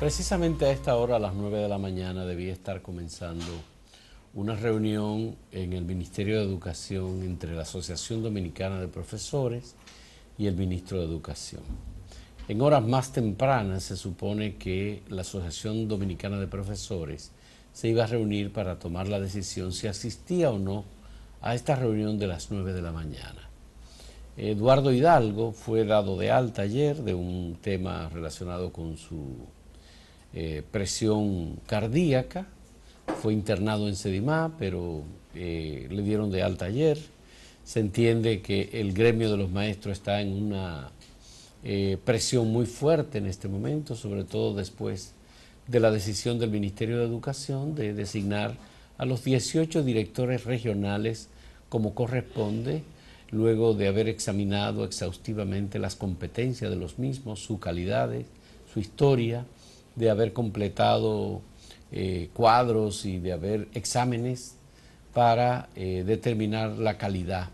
Precisamente a esta hora, a las 9 de la mañana, debía estar comenzando una reunión en el Ministerio de Educación entre la Asociación Dominicana de Profesores y el Ministro de Educación. En horas más tempranas se supone que la Asociación Dominicana de Profesores se iba a reunir para tomar la decisión si asistía o no a esta reunión de las 9 de la mañana. Eduardo Hidalgo fue dado de alta ayer de un tema relacionado con su presión cardíaca, fue internado en Sedimá, pero le dieron de alta ayer. Se entiende que el gremio de los maestros está en una presión muy fuerte en este momento, sobre todo después de la decisión del Ministerio de Educación de designar a los 18 directores regionales como corresponde, luego de haber examinado exhaustivamente las competencias de los mismos, sus calidades, su historia, de haber completado cuadros y de haber exámenes para determinar la calidad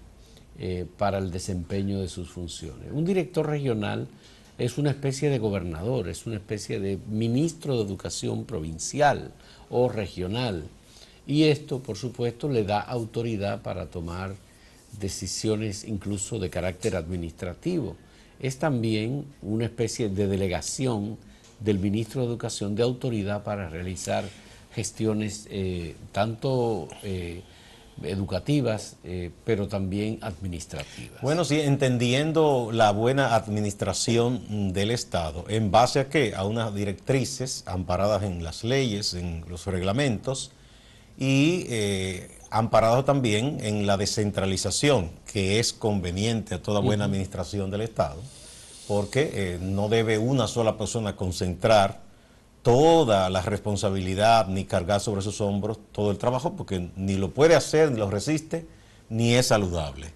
para el desempeño de sus funciones. Un director regional es una especie de gobernador, es una especie de ministro de educación provincial o regional, y esto, por supuesto, le da autoridad para tomar decisiones incluso de carácter administrativo. Es también una especie de delegación del ministro de Educación de autoridad para realizar gestiones tanto educativas, pero también administrativas. Bueno, sí, entendiendo la buena administración del Estado, ¿en base a qué? A unas directrices amparadas en las leyes, en los reglamentos y amparados también en la descentralización, que es conveniente a toda buena administración del Estado, porque no debe una sola persona concentrar toda la responsabilidad ni cargar sobre sus hombros todo el trabajo, porque ni lo puede hacer, ni lo resiste, ni es saludable.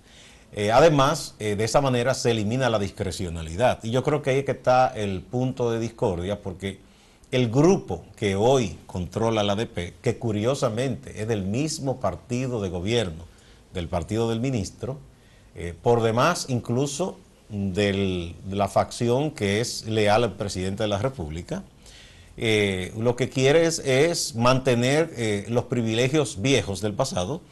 Además, de esa manera se elimina la discrecionalidad. Y yo creo que ahí es que está el punto de discordia, porque el grupo que hoy controla la ADP, que curiosamente es del mismo partido de gobierno, del partido del ministro, por demás incluso de la facción que es leal al presidente de la República, lo que quiere es mantener los privilegios viejos del pasado,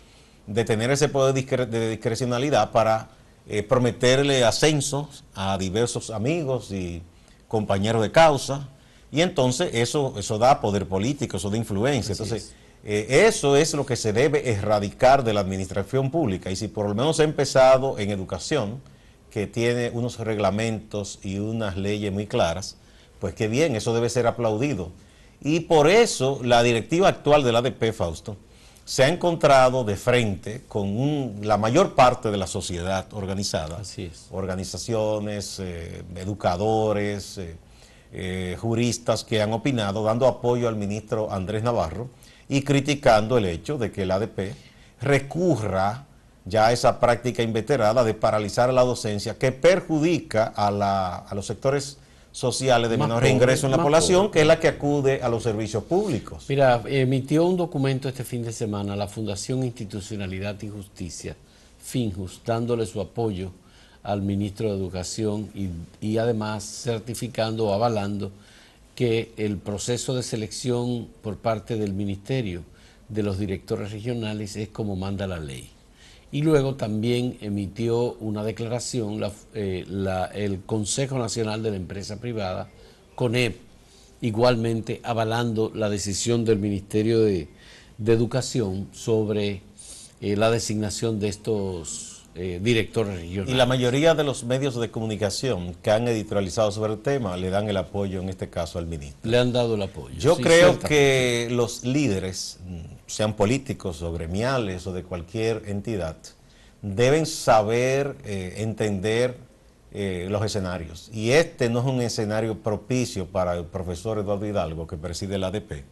de tener ese poder de discrecionalidad para prometerle ascensos a diversos amigos y compañeros de causa, y entonces eso da poder político, eso da influencia. Entonces, eso es lo que se debe erradicar de la administración pública, y si por lo menos ha empezado en educación, que tiene unos reglamentos y unas leyes muy claras, pues qué bien, eso debe ser aplaudido. Y por eso la directiva actual de la ADP, Fausto, se ha encontrado de frente con la mayor parte de la sociedad organizada. Así es. Organizaciones, educadores, juristas que han opinado, dando apoyo al ministro Andrés Navarro y criticando el hecho de que la ADP recurra ya a esa práctica inveterada de paralizar la docencia, que perjudica a los sectores sociales de menor ingreso en la población, que es la que acude a los servicios públicos. Mira, emitió un documento este fin de semana la Fundación Institucionalidad y Justicia, FINJUS, dándole su apoyo al ministro de Educación y además certificando o avalando que el proceso de selección por parte del ministerio de los directores regionales es como manda la ley. Y luego también emitió una declaración el Consejo Nacional de la Empresa Privada, CONEP, igualmente avalando la decisión del Ministerio de Educación sobre la designación de estos directores regionales. Y la mayoría de los medios de comunicación que han editorializado sobre el tema le dan el apoyo, en este caso, al ministro. Le han dado el apoyo. Yo creo que los líderes, sean políticos o gremiales o de cualquier entidad, deben saber entender los escenarios. Y este no es un escenario propicio para el profesor Eduardo Hidalgo, que preside la ADP,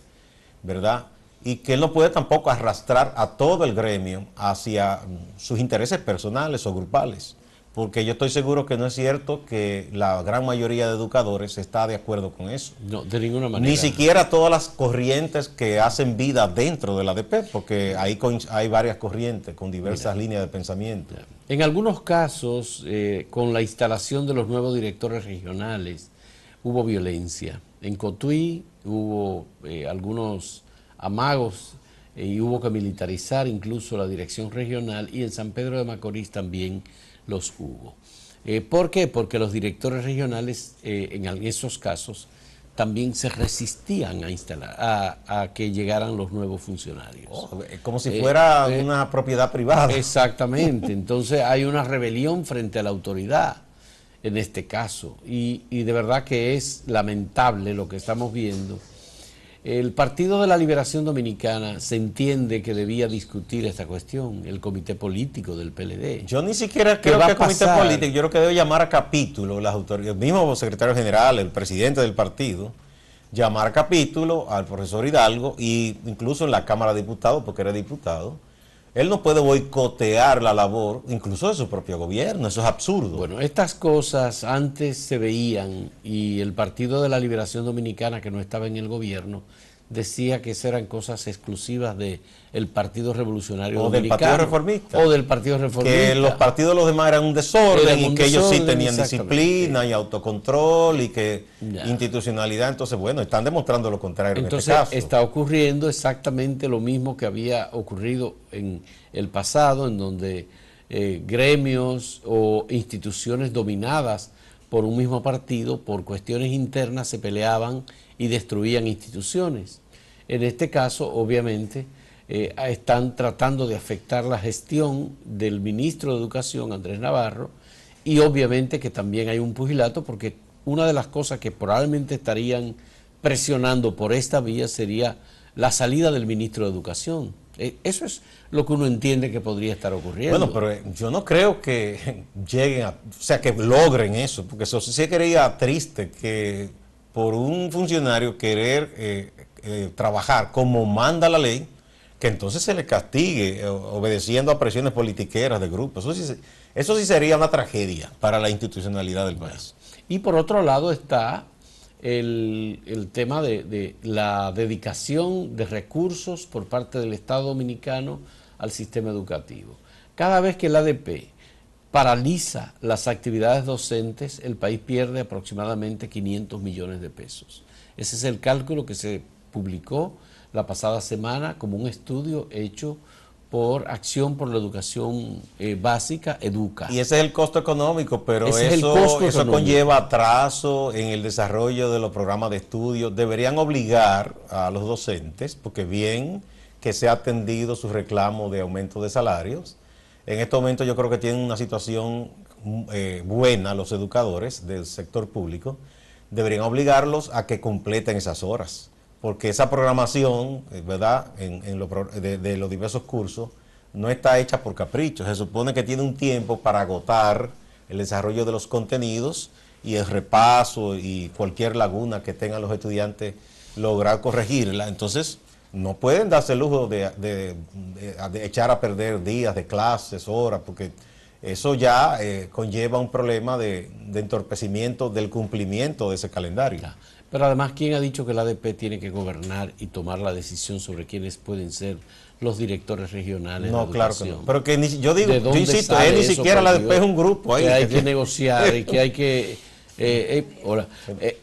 ¿verdad? Y que él no puede tampoco arrastrar a todo el gremio hacia sus intereses personales o grupales, porque yo estoy seguro que no es cierto que la gran mayoría de educadores está de acuerdo con eso. No, de ninguna manera. Ni siquiera todas las corrientes que hacen vida dentro de la ADP, porque ahí hay varias corrientes con diversas líneas de pensamiento. En algunos casos, con la instalación de los nuevos directores regionales, hubo violencia. En Cotuí hubo algunos amagos y hubo que militarizar incluso la dirección regional, y en San Pedro de Macorís también los hubo. ¿Por qué? Porque los directores regionales en esos casos también se resistían a instalar, a que llegaran los nuevos funcionarios. Como si fuera una propiedad privada. Exactamente, entonces hay una rebelión frente a la autoridad en este caso, y de verdad que es lamentable lo que estamos viendo. El Partido de la Liberación Dominicana se entiende que debía discutir esta cuestión, el comité político del PLD. Yo ni siquiera creo que el comité político, yo creo que debe llamar a capítulo las autoridades, el mismo secretario general, el presidente del partido, llamar a capítulo al profesor Hidalgo, y incluso en la Cámara de Diputados, porque era diputado. Él no puede boicotear la labor, incluso de su propio gobierno, eso es absurdo. Bueno, estas cosas antes se veían, y el Partido de la Liberación Dominicana, que no estaba en el gobierno, decía que esas eran cosas exclusivas del Partido Revolucionario Dominicano. O del Partido Reformista. O del Partido Reformista. Que los partidos de los demás eran un desorden, y que ellos sí tenían disciplina y autocontrol y que institucionalidad. Entonces, bueno, están demostrando lo contrario en este caso. Está ocurriendo exactamente lo mismo que había ocurrido en el pasado, en donde gremios o instituciones dominadas por un mismo partido, por cuestiones internas, se peleaban y destruían instituciones. En este caso, obviamente, están tratando de afectar la gestión del ministro de Educación, Andrés Navarro, y obviamente que también hay un pugilato, porque una de las cosas que probablemente estarían presionando por esta vía sería la salida del ministro de Educación. Eso es lo que uno entiende que podría estar ocurriendo. Bueno, pero yo no creo que lleguen o sea, que logren eso, porque eso sí sería triste que por un funcionario querer trabajar como manda la ley, que entonces se le castigue obedeciendo a presiones politiqueras de grupos. Eso sí sería una tragedia para la institucionalidad del país. Y por otro lado está el tema de la dedicación de recursos por parte del Estado Dominicano al sistema educativo. Cada vez que el ADP paraliza las actividades docentes, el país pierde aproximadamente 500 millones de pesos. Ese es el cálculo que se publicó la pasada semana como un estudio hecho por Acción por la Educación Básica, EDUCA. Y ese es el costo económico, pero eso conlleva atraso en el desarrollo de los programas de estudio. Deberían obligar a los docentes, porque bien que se ha atendido su reclamo de aumento de salarios. En este momento yo creo que tienen una situación buena los educadores del sector público. Deberían obligarlos a que completen esas horas, porque esa programación, ¿verdad?, de los diversos cursos no está hecha por capricho. Se supone que tiene un tiempo para agotar el desarrollo de los contenidos y el repaso y cualquier laguna que tengan los estudiantes, lograr corregirla. Entonces, no pueden darse el lujo de echar a perder días de clases, horas, porque eso ya conlleva un problema de entorpecimiento del cumplimiento de ese calendario. Claro. Pero además, ¿quién ha dicho que el ADP tiene que gobernar y tomar la decisión sobre quiénes pueden ser los directores regionales? No, claro que no. Pero que yo insisto, ni siquiera el ADP es un grupo ahí. Que hay que negociar y que hay que...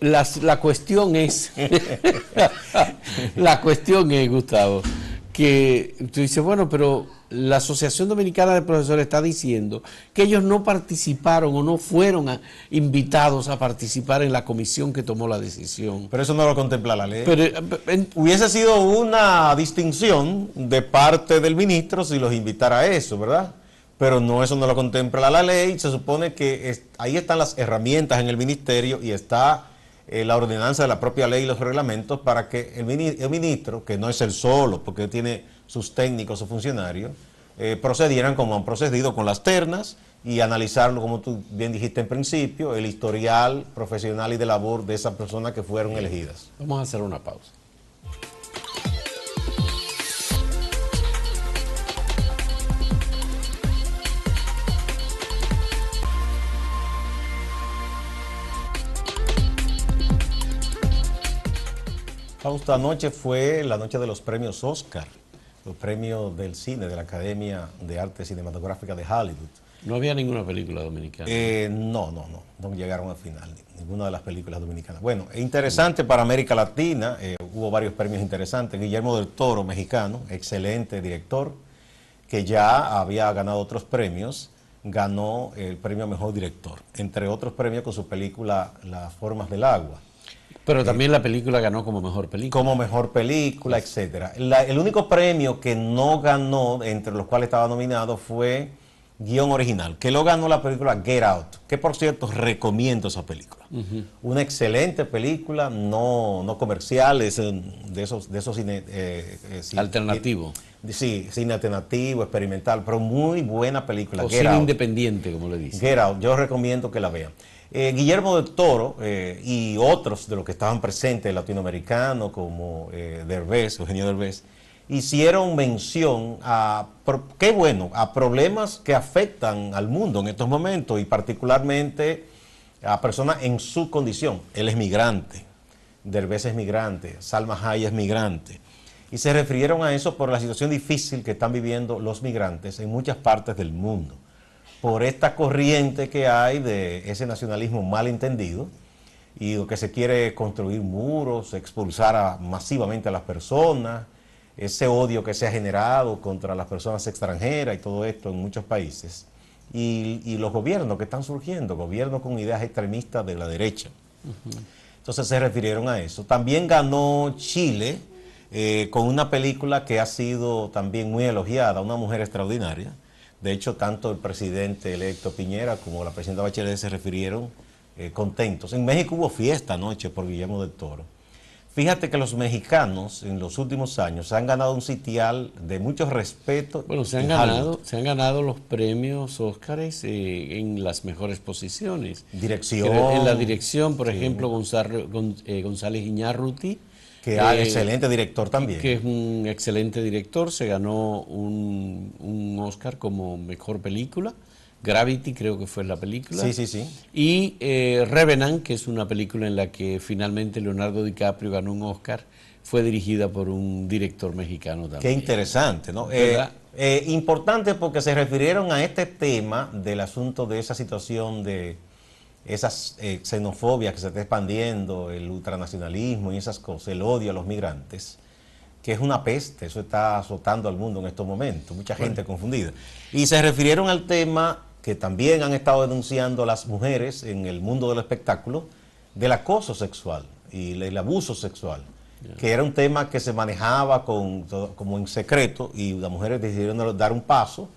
la cuestión es, Gustavo, que tú dices, bueno, pero la Asociación Dominicana de Profesores está diciendo que ellos no participaron o no fueron invitados a participar en la comisión que tomó la decisión. Pero eso no lo contempla la ley. Hubiese sido una distinción de parte del ministro si los invitara a eso, ¿verdad? Pero no, eso no lo contempla la ley. Se supone que ahí están las herramientas en el ministerio y está la ordenanza de la propia ley y los reglamentos para que el ministro, que no es el solo, porque tiene sus técnicos o funcionarios, procedieran como han procedido con las ternas y analizarlo, como tú bien dijiste en principio, el historial profesional y de labor de esas personas que fueron elegidas. Vamos a hacer una pausa. Esta noche fue la noche de los premios Oscar, los premios del cine de la Academia de Artes Cinematográficas de Hollywood. No había ninguna película dominicana. No llegaron al final, ninguna de las películas dominicanas. Bueno, es interesante para América Latina, hubo varios premios interesantes. Guillermo del Toro, mexicano, excelente director, que ya había ganado otros premios, ganó el premio a Mejor Director, entre otros premios con su película Las Formas del Agua. Pero también la película ganó como mejor película. Como mejor película, etcétera. El único premio que no ganó, entre los cuales estaba nominado, fue guión original, que lo ganó la película Get Out, que por cierto recomiendo esa película. Una excelente película, no comercial, es de esos cine... alternativo. Sí, cine alternativo, experimental, pero muy buena película. O cine independiente, como le dicen. Get Out, yo recomiendo que la vean. Guillermo del Toro y otros de los que estaban presentes, latinoamericanos, como Derbez, Eugenio Derbez, hicieron mención a problemas que afectan al mundo en estos momentos y particularmente a personas en su condición. Él es migrante, Derbez es migrante, Salma Hayek es migrante. Y se refirieron a eso por la situación difícil que están viviendo los migrantes en muchas partes del mundo, por esta corriente que hay de ese nacionalismo mal entendido y lo que se quiere construir muros, expulsar masivamente a las personas, ese odio que se ha generado contra las personas extranjeras y todo esto en muchos países, y los gobiernos que están surgiendo, gobiernos con ideas extremistas de la derecha. Entonces se refirieron a eso. También ganó Chile con una película que ha sido también muy elogiada, Una mujer extraordinaria. De hecho, tanto el presidente electo Piñera como la presidenta Bachelet se refirieron contentos. En México hubo fiesta anoche por Guillermo del Toro. Fíjate que los mexicanos en los últimos años han ganado un sitial de mucho respeto. Bueno, se han ganado los premios Óscares en las mejores posiciones. Dirección. En la dirección, por ejemplo, González Iñárritu, que es excelente director también. Que es un excelente director, se ganó un Oscar como mejor película. Gravity creo que fue la película. Sí. Y Revenant, que es una película en la que finalmente Leonardo DiCaprio ganó un Oscar, fue dirigida por un director mexicano también. Qué interesante, ¿no? Importante porque se refirieron a este tema del asunto de esa situación de esas xenofobias que se está expandiendo, el ultranacionalismo y esas cosas, el odio a los migrantes, que es una peste, eso está azotando al mundo en estos momentos, mucha gente confundida. Y se refirieron al tema que también han estado denunciando las mujeres en el mundo del espectáculo, del acoso sexual y el abuso sexual, que era un tema que se manejaba como en secreto y las mujeres decidieron dar un paso.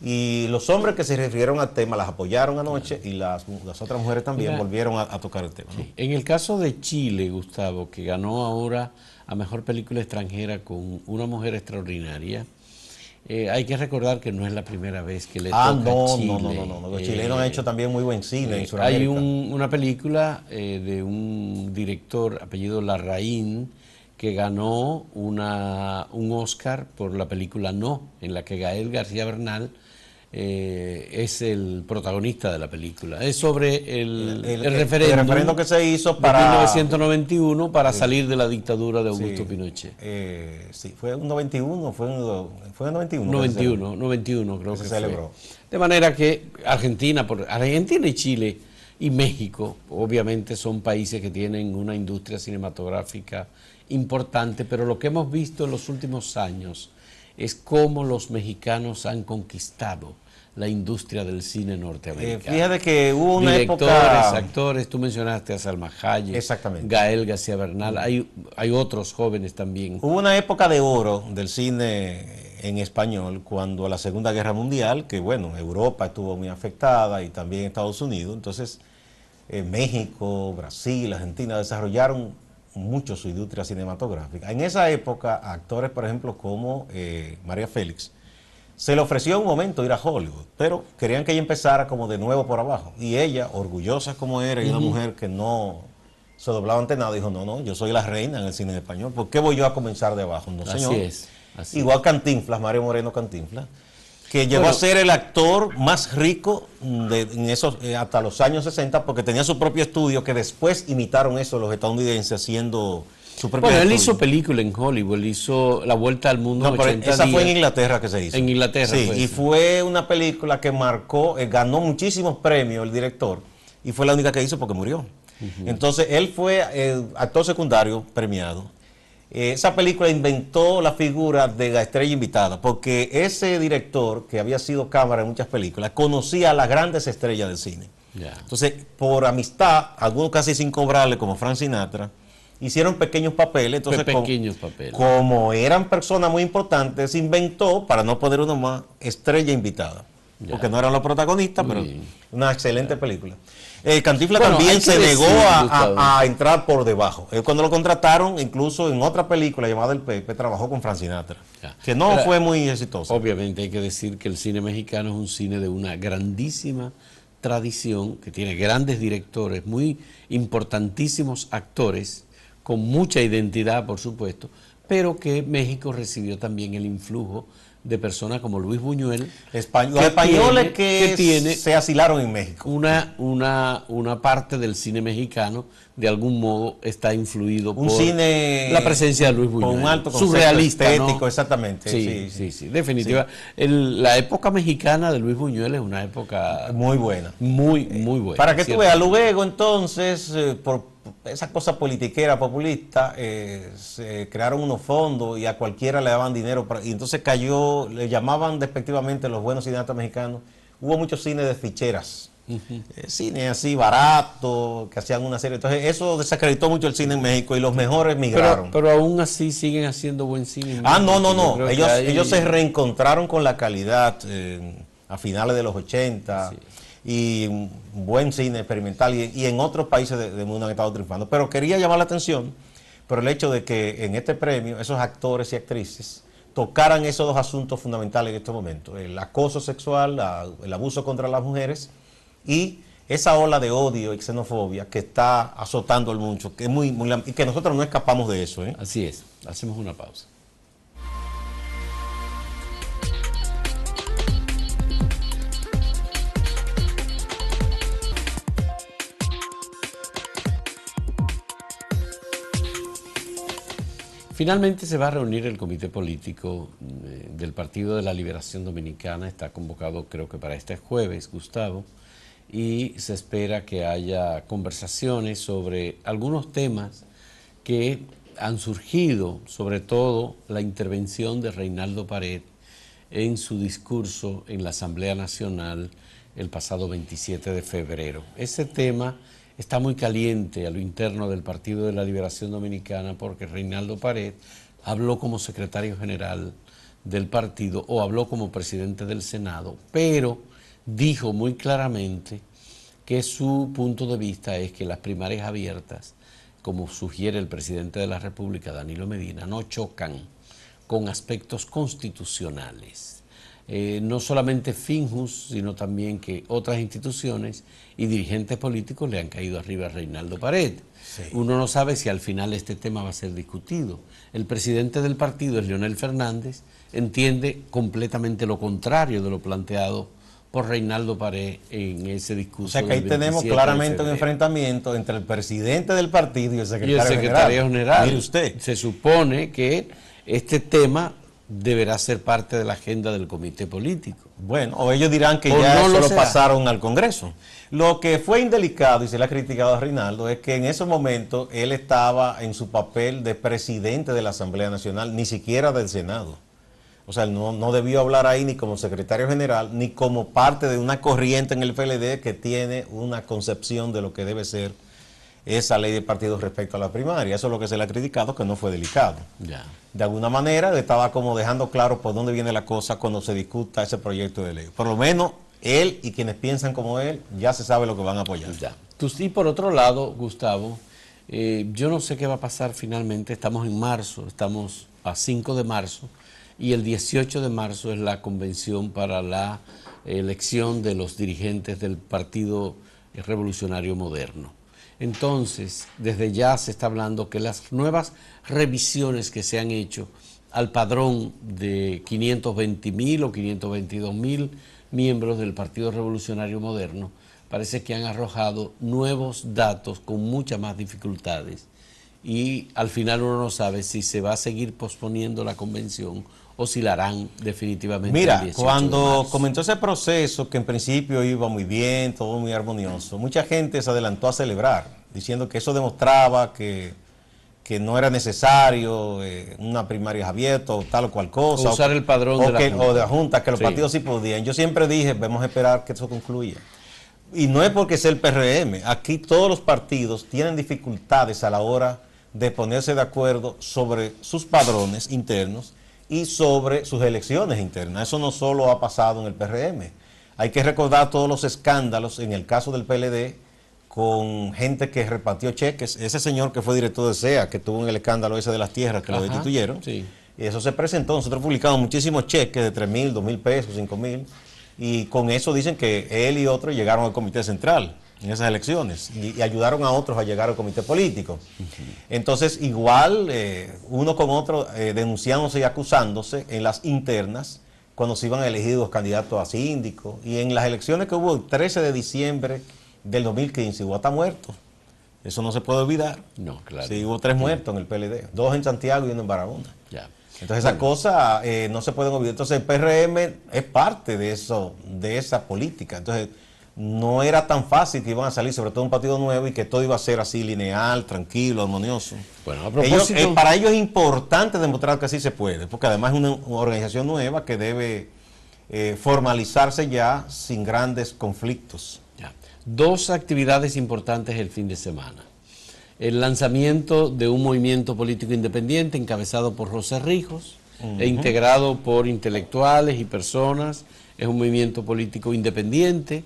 Y los hombres que se refirieron al tema las apoyaron anoche y las otras mujeres también volvieron a tocar el tema, ¿no? En el caso de Chile, Gustavo, que ganó ahora a Mejor Película Extranjera con Una mujer extraordinaria, hay que recordar que no es la primera vez que le toca a Chile. No. Los chilenos han hecho también muy buen cine en Sudamérica. Hay una película de un director apellido Larraín que ganó un Oscar por la película No, en la que Gael García Bernal es el protagonista de la película. Es sobre el referéndum que se hizo para 1991 para salir de la dictadura de Augusto Pinochet. Sí, fue un 91, fue en 91. 91 creo que se celebró. De manera que Argentina y Chile y México obviamente son países que tienen una industria cinematográfica importante, pero lo que hemos visto en los últimos años es cómo los mexicanos han conquistado la industria del cine norteamericano. Fíjate que hubo una Directores, época... actores, tú mencionaste a Salma Hayek, exactamente, Gael García Bernal, hay otros jóvenes también. Hubo una época de oro del cine en español cuando la Segunda Guerra Mundial, que bueno, Europa estuvo muy afectada y también Estados Unidos, entonces México, Brasil, Argentina desarrollaron mucho su industria cinematográfica. En esa época, actores, por ejemplo, como María Félix, se le ofreció un momento ir a Hollywood, pero querían que ella empezara como de nuevo por abajo. Y ella, orgullosa como era, y una mujer que no se doblaba ante nada, dijo, no, yo soy la reina en el cine español, ¿por qué voy yo a comenzar de abajo? No, señor. Así Igual Cantinflas, Mario Moreno Cantinflas, que llegó a ser el actor más rico hasta los años 60, porque tenía su propio estudio, que después imitaron eso los estadounidenses haciendo Su propio Bueno, él estudio. hizo película en Hollywood, él hizo La Vuelta al Mundo en No, pero 80 esa fue en días. Inglaterra que se hizo. En Inglaterra Sí, fue y esa. fue una película que marcó, ganó muchísimos premios el director, y fue la única que hizo porque murió. Entonces, él fue actor secundario premiado. Esa película inventó la figura de la estrella invitada, porque ese director, que había sido cámara en muchas películas, conocía a las grandes estrellas del cine. Ya. Entonces, por amistad, algunos casi sin cobrarle, como Frank Sinatra, hicieron pequeños papeles. Entonces, Pequeños papeles. como eran personas muy importantes, se inventó, para no poner uno más, estrella invitada. Ya. Porque no eran los protagonistas, Muy pero bien. una excelente película. Cantinflas Bueno, también hay que se negó decir, Gustavo, a entrar por debajo. Cuando lo contrataron, incluso en otra película llamada El Pepe, trabajó con Frank Sinatra, Ya. que no Ahora, fue muy exitosa. obviamente hay que decir que el cine mexicano es un cine de una grandísima tradición, que tiene grandes directores, muy importantísimos actores, con mucha identidad, por supuesto, pero que México recibió también el influjo de personas como Luis Buñuel, Los españoles que tiene se asilaron en México. una parte del cine mexicano, de algún modo, está influido Un por cine la presencia de Luis Buñuel. con un alto concepto surrealista, estético, ¿no? exactamente. Sí, definitiva. La época mexicana de Luis Buñuel es una época Muy buena. muy buena. Para que tú ¿cierto? veas, luego entonces, por esa cosa politiquera, populista, se crearon unos fondos y a cualquiera le daban dinero. Y entonces cayó, le llamaban despectivamente los buenos cineastas mexicanos. Hubo muchos cines de ficheras. Cine así barato, que hacían una serie. Entonces eso desacreditó mucho el cine en México y los mejores migraron. Pero aún así siguen haciendo buen cine. Ah, no. Yo creo que Ellos se reencontraron con la calidad a finales de los 80 y un buen cine experimental y en otros países del mundo han estado triunfando. Pero quería llamar la atención por el hecho de que en este premio esos actores y actrices tocaran esos dos asuntos fundamentales en estos momentos: el acoso sexual, el abuso contra las mujeres y esa ola de odio y xenofobia que está azotando al mundo, que es y que nosotros no escapamos de eso, ¿eh? Así es. Hacemos una pausa. Finalmente se va a reunir el comité político del Partido de la Liberación Dominicana. Está convocado, creo que para este jueves, Gustavo, y se espera que haya conversaciones sobre algunos temas que han surgido, sobre todo la intervención de Reinaldo Pared en su discurso en la Asamblea Nacional el pasado 27 de febrero. Ese tema está muy caliente a lo interno del Partido de la Liberación Dominicana porque Reinaldo Pared habló como secretario general del partido o habló como presidente del Senado, pero dijo muy claramente que su punto de vista es que las primarias abiertas, como sugiere el presidente de la República, Danilo Medina, no chocan con aspectos constitucionales. No solamente Finjus, sino también que otras instituciones y dirigentes políticos le han caído arriba a Reinaldo Pared. Sí. Uno no sabe si al final este tema va a ser discutido. El presidente del partido es Leonel Fernández, entiende completamente lo contrario de lo planteado por Reinaldo Pared en ese discurso. O sea que ahí tenemos claramente un enfrentamiento entre el presidente del partido y el secretario general. Mire usted. Se supone que este tema deberá ser parte de la agenda del comité político. Bueno, o ellos dirán que O ya no eso lo lo será. pasaron al Congreso. Lo que fue indelicado, y se le ha criticado a Reinaldo, es que en ese momento él estaba en su papel de presidente de la Asamblea Nacional, ni siquiera del Senado. O sea, él no debió hablar ahí ni como secretario general, ni como parte de una corriente en el PLD que tiene una concepción de lo que debe ser esa ley de partidos respecto a la primaria. Eso es lo que se le ha criticado, que no fue delicado. Ya. De alguna manera le estaba como dejando claro por dónde viene la cosa cuando se discuta ese proyecto de ley. Por lo menos él y quienes piensan como él ya se sabe lo que van a apoyar. Ya. Y por otro lado, Gustavo, yo no sé qué va a pasar finalmente. Estamos en marzo, estamos a 5 de marzo y el 18 de marzo es la convención para la elección de los dirigentes del Partido Revolucionario Moderno. Entonces, desde ya se está hablando que las nuevas revisiones que se han hecho al padrón de 520.000 o 522.000 miembros del Partido Revolucionario Moderno parece que han arrojado nuevos datos con muchas más dificultades y al final uno no sabe si se va a seguir posponiendo la convención o si la harán definitivamente. Mira, el 18 cuando de marzo. comenzó ese proceso, que en principio iba muy bien, todo muy armonioso, mucha gente se adelantó a celebrar, diciendo que eso demostraba que no era necesario una primaria abierta o tal o cual cosa. O usar el padrón de la Junta. O de la Junta, que los Sí. partidos sí podían. Yo siempre dije, vamos a esperar que eso concluya. Y no es porque sea el PRM, aquí todos los partidos tienen dificultades a la hora de ponerse de acuerdo sobre sus padrones internos y sobre sus elecciones internas. Eso no solo ha pasado en el PRM. Hay que recordar todos los escándalos en el caso del PLD con gente que repartió cheques. Ese señor que fue director de SEA, que tuvo en el escándalo ese de las tierras, que lo destituyeron. Sí. Y eso se presentó. Nosotros publicamos muchísimos cheques de 3,000, 2,000 pesos, 5,000. Y con eso dicen que él y otros llegaron al comité central en esas elecciones y ayudaron a otros a llegar al comité político. Entonces, igual, uno con otro denunciándose y acusándose en las internas cuando se iban a elegir los candidatos a síndico. Y en las elecciones que hubo el 13 de diciembre del 2015 hubo hasta muertos. Eso no se puede olvidar. No, claro. Sí, hubo 3 muertos en el PLD, 2 en Santiago y 1 en Barahona. Ya. Entonces esas cosas no se pueden olvidar. Entonces el PRM es parte de eso, de esa política. Entonces no era tan fácil que iban a salir, sobre todo un partido nuevo, y que todo iba a ser así lineal, tranquilo, armonioso. Bueno, a propósito... Para ellos es importante demostrar que así se puede, porque además es una organización nueva que debe formalizarse ya sin grandes conflictos. Ya. 2 actividades importantes el fin de semana. El lanzamiento de un movimiento político independiente encabezado por José Rijos e integrado por intelectuales y personas. Es un movimiento político independiente.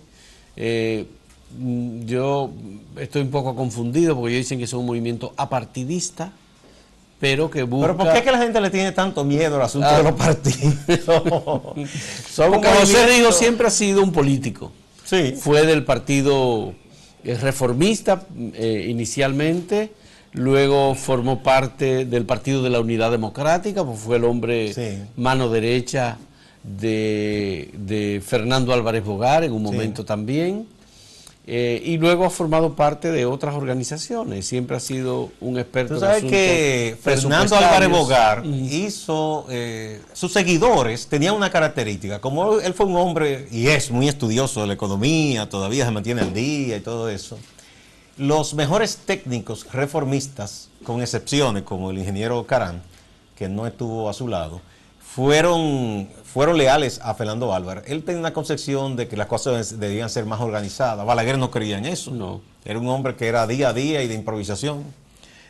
Yo estoy un poco confundido porque ellos dicen que es un movimiento apartidista, pero que busca... ¿Pero por qué es que la gente le tiene tanto miedo al asunto de los partidos? Porque José Rijos siempre ha sido un político. Sí. Fue del partido reformista inicialmente, luego formó parte del Partido de la Unidad Democrática, pues fue el hombre mano derecha de Fernando Álvarez Bogar en un momento también, y luego ha formado parte de otras organizaciones, siempre ha sido un experto en asuntos que Fernando Álvarez Bogar hizo, sus seguidores tenían una característica, como él fue un hombre y es muy estudioso de la economía, todavía se mantiene al día y todo eso. Los mejores técnicos reformistas, con excepciones como el ingeniero Carán, que no estuvo a su lado, fueron leales a Fernando Álvarez. Él tenía una concepción de que las cosas debían ser más organizadas. Balaguer no creía en eso. No. Era un hombre que era día a día y de improvisación.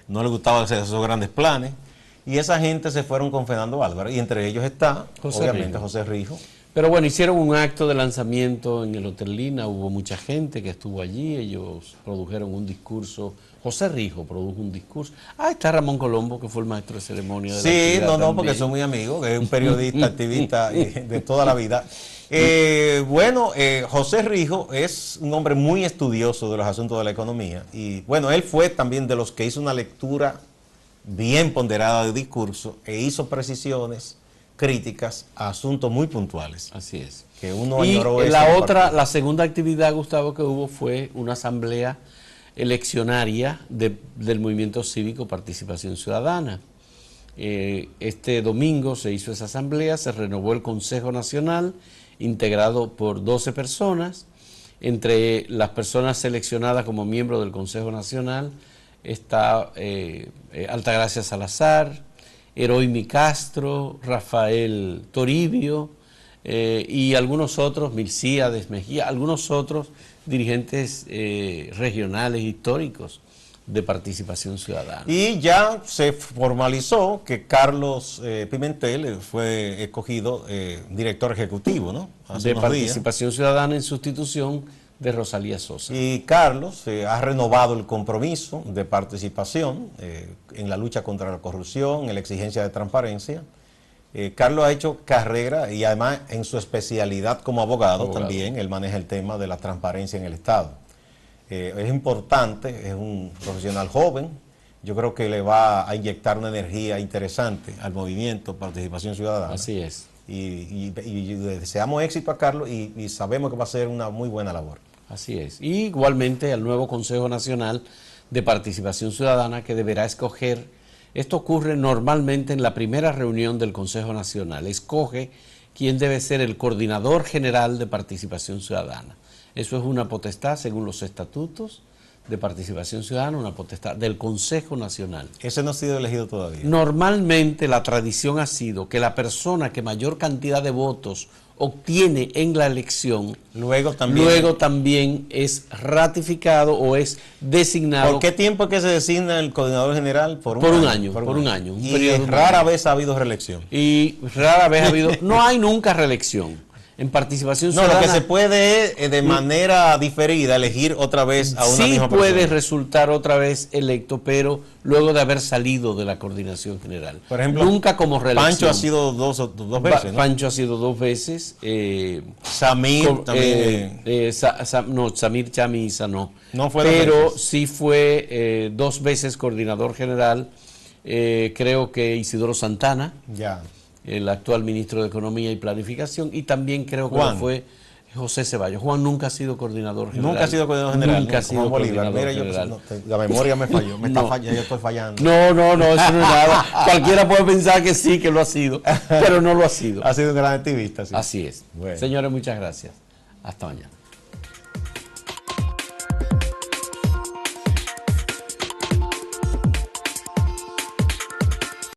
No le gustaba hacer esos grandes planes. Y esa gente se fueron con Fernando Álvarez. Y entre ellos está, obviamente, José Rijos. Pero bueno, hicieron un acto de lanzamiento en el Hotel Lina, hubo mucha gente que estuvo allí, ellos produjeron un discurso, José Rijos produjo un discurso. Está Ramón Colombo, que fue el maestro de ceremonia de la actividad también. Porque son muy amigos, que es un periodista, activista de toda la vida. José Rijos es un hombre muy estudioso de los asuntos de la economía. Y bueno, él fue también de los que hizo una lectura bien ponderada de discurso e hizo precisiones críticas a asuntos muy puntuales. Así es. Que uno y ignoró la segunda actividad, Gustavo, que hubo fue una asamblea eleccionaria del Movimiento Cívico Participación Ciudadana. Este domingo se hizo esa asamblea, se renovó el Consejo Nacional, integrado por 12 personas. Entre las personas seleccionadas como miembros del Consejo Nacional está Altagracia Salazar, Eroimi Castro, Rafael Toribio y algunos otros, Milcíades Mejía, algunos otros dirigentes regionales históricos de Participación Ciudadana. Y ya se formalizó que Carlos Pimentel fue escogido director ejecutivo, ¿no? De Participación Ciudadana en sustitución de Rosalía Sosa. Y Carlos ha renovado el compromiso de participación en la lucha contra la corrupción, en la exigencia de transparencia. Carlos ha hecho carrera y además en su especialidad como abogado también, él maneja el tema de la transparencia en el Estado. Es importante, es un profesional joven, yo creo que le va a inyectar una energía interesante al movimiento Participación Ciudadana. Así es. Y deseamos éxito a Carlos y sabemos que va a ser una muy buena labor. Así es. Y igualmente al nuevo Consejo Nacional de Participación Ciudadana que deberá escoger. Esto ocurre normalmente en la primera reunión del Consejo Nacional. Escoge quién debe ser el coordinador general de Participación Ciudadana. Eso es una potestad, según los estatutos de Participación Ciudadana, una potestad del Consejo Nacional. Ese no ha sido elegido todavía. Normalmente la tradición ha sido que la persona que mayor cantidad de votos obtiene en la elección, luego también es ratificado o es designado. ¿Por qué tiempo es que se designa el coordinador general? Por un año. Por un año. Y rara vez ha habido reelección. Y rara vez ha habido, no hay nunca reelección. En Participación Ciudadana. No, lo que se puede de manera diferida elegir otra vez a una misma persona. Sí puede resultar otra vez electo, pero luego de haber salido de la coordinación general. Por ejemplo, nunca como reelección. Pancho ha sido dos veces, ¿no? Pancho ha sido 2 veces. Samir también. No, Samir Chamisa no. No fue pero sí fue 2 veces coordinador general. Creo que Isidoro Santana. Ya. El actual ministro de Economía y Planificación, y también creo que lo fue José Ceballos. Juan nunca ha sido coordinador general. Nunca ha sido coordinador general. Nunca ha sido coordinador general. La memoria me falló, yo estoy fallando. No, eso no es nada. Cualquiera puede pensar que sí, que lo ha sido, pero no lo ha sido. Ha sido un gran activista. Sí. Así es. Bueno. Señores, muchas gracias. Hasta mañana.